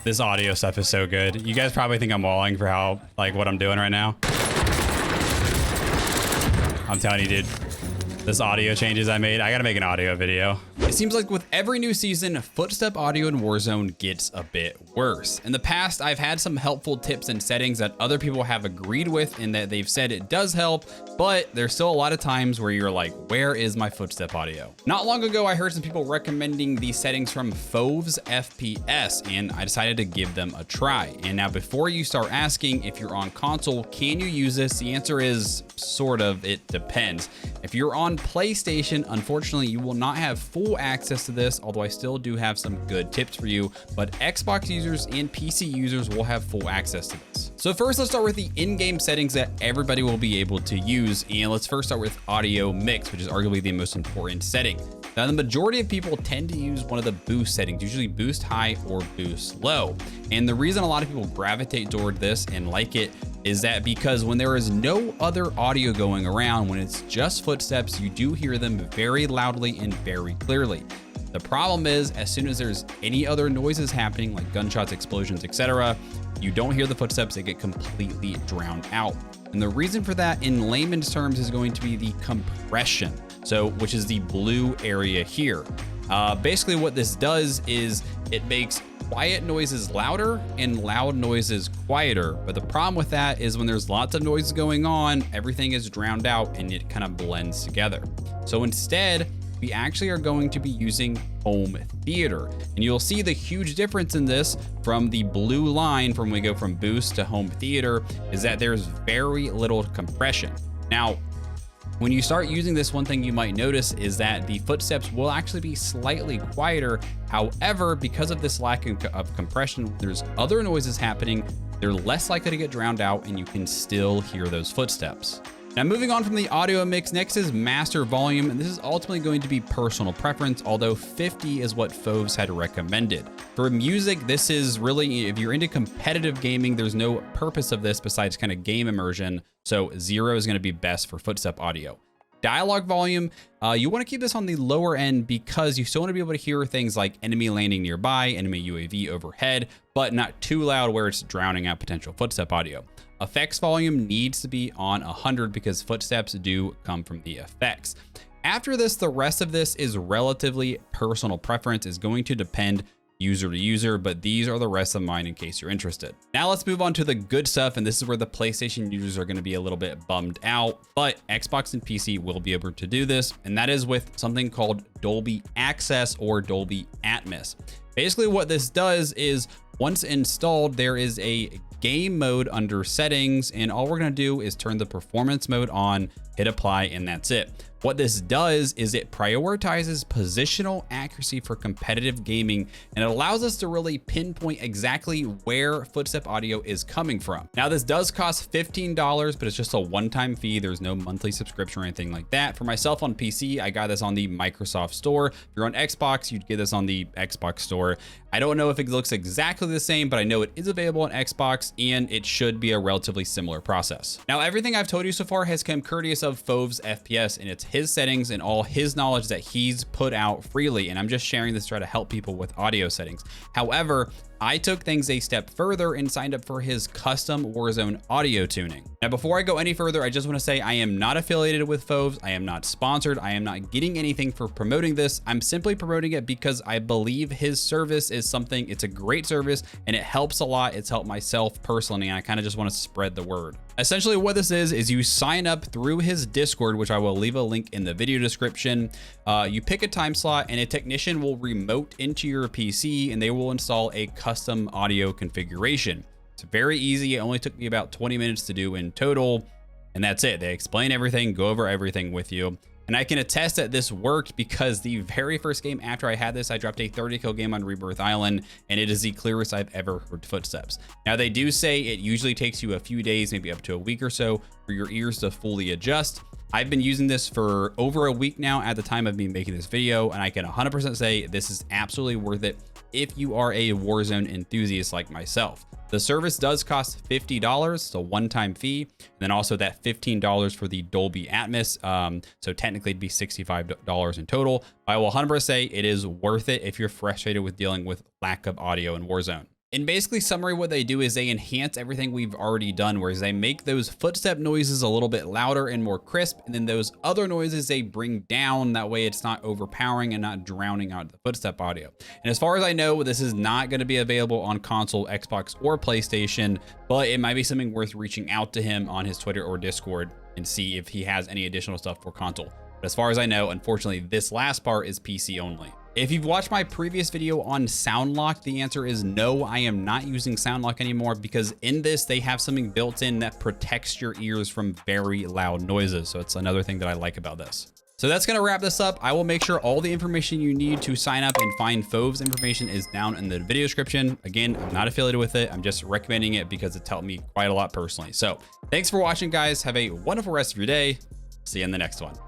This audio stuff is so good. You guys probably think I'm walling for how, like, what I'm doing right now. I'm telling you, dude. This audio changes I made, I gotta make an audio video. It seems like with every new season, footstep audio in Warzone gets a bit worse. In the past, I've had some helpful tips and settings that other people have agreed with and that they've said it does help, but there's still a lot of times where you're like, where is my footstep audio? Not long ago, I heard some people recommending these settings from Foves FPS, and I decided to give them a try. And now before you start asking if you're on console, can you use this? The answer is sort of, it depends. If you're on PlayStation, unfortunately, you will not have full access to this, although I still do have some good tips for you, but Xbox users and PC users will have full access to this. So first, let's start with the in-game settings that everybody will be able to use. And let's first start with audio mix, which is arguably the most important setting. Now, the majority of people tend to use one of the boost settings, usually boost high or boost low. And the reason a lot of people gravitate toward this and like it is that because when there is no other audio going around, when it's just footsteps, you do hear them very loudly and very clearly. The problem is, as soon as there's any other noises happening, like gunshots, explosions, etc., you don't hear the footsteps, they get completely drowned out. And the reason for that in layman's terms is going to be the compression. So, which is the blue area here. Basically what this does is it makes quiet noises louder and loud noises quieter. But the problem with that is when there's lots of noise going on, everything is drowned out and it kind of blends together. So instead, we actually are going to be using home theater. And you'll see the huge difference in this from the blue line from when we go from boost to home theater is that there's very little compression. Now, when you start using this, one thing you might notice is that the footsteps will actually be slightly quieter. However, because of this lack of compression, there's other noises happening, they're less likely to get drowned out and you can still hear those footsteps. Now, moving on from the audio mix, next is master volume, and this is ultimately going to be personal preference, although 50 is what Foves had recommended. For music, this is really, if you're into competitive gaming, there's no purpose of this besides kind of game immersion, so 0 is going to be best for footstep audio. Dialogue volume, you want to keep this on the lower end because you still want to be able to hear things like enemy landing nearby, enemy UAV overhead, but not too loud where it's drowning out potential footstep audio. Effects volume needs to be on 100 because footsteps do come from the effects. After this, the rest of this is relatively personal preference, is going to depend user to user, but these are the rest of mine in case you're interested. Now let's move on to the good stuff, and this is where the PlayStation users are going to be a little bit bummed out, but Xbox and PC will be able to do this, and that is with something called Dolby Access or Dolby Atmos. Basically what this does is once installed, there is a game mode under settings, and all we're going to do is turn the performance mode on, hit apply, and that's it. What this does is it prioritizes positional accuracy for competitive gaming, and it allows us to really pinpoint exactly where footstep audio is coming from. Now, this does cost $15, but it's just a one-time fee. There's no monthly subscription or anything like that. For myself on PC, I got this on the Microsoft Store. If you're on Xbox, you'd get this on the Xbox Store. I don't know if it looks exactly the same, but I know it is available on Xbox, and it should be a relatively similar process. Now, everything I've told you so far has come courteous of Foves FPS, and it's his settings and all his knowledge that he's put out freely, and I'm just sharing this to try to help people with audio settings. However, I took things a step further and signed up for his custom Warzone audio tuning. Now, before I go any further, I just want to say I am not affiliated with Foves. I am not sponsored. I am not getting anything for promoting this. I'm simply promoting it because I believe his service is something, it's a great service and it helps a lot. It's helped myself personally, and I kind of just want to spread the word. Essentially what this is you sign up through his Discord, which I will leave a link in the video description. You pick a time slot and a technician will remote into your PC and they will install a custom audio configuration. It's very easy. It only took me about 20 minutes to do in total, and that's it. They explain everything, go over everything with you. And I can attest that this worked because the very first game after I had this, I dropped a 30 kill game on Rebirth Island, and it is the clearest I've ever heard footsteps. Now, they do say it usually takes you a few days, maybe up to a week or so, for your ears to fully adjust. I've been using this for over a week now at the time of me making this video, and I can 100% say this is absolutely worth it if you are a Warzone enthusiast like myself. The service does cost $50, so one-time fee, and then also that $15 for the Dolby Atmos. So technically it'd be $65 in total. I will 100% say it is worth it if you're frustrated with dealing with lack of audio in Warzone. In basically summary, what they do is they enhance everything we've already done, whereas they make those footstep noises a little bit louder and more crisp, and then those other noises they bring down, that way it's not overpowering and not drowning out the footstep audio. And as far as I know, this is not going to be available on console, Xbox, or PlayStation, but it might be something worth reaching out to him on his Twitter or Discord and see if he has any additional stuff for console. But as far as I know, unfortunately, this last part is PC only. If you've watched my previous video on sound lock, the answer is no, I am not using sound lock anymore, because in this, they have something built in that protects your ears from very loud noises. So it's another thing that I like about this. So that's going to wrap this up. I will make sure all the information you need to sign up and find Foves information is down in the video description. Again, I'm not affiliated with it. I'm just recommending it because it's helped me quite a lot personally. So thanks for watching, guys. Have a wonderful rest of your day. See you in the next one.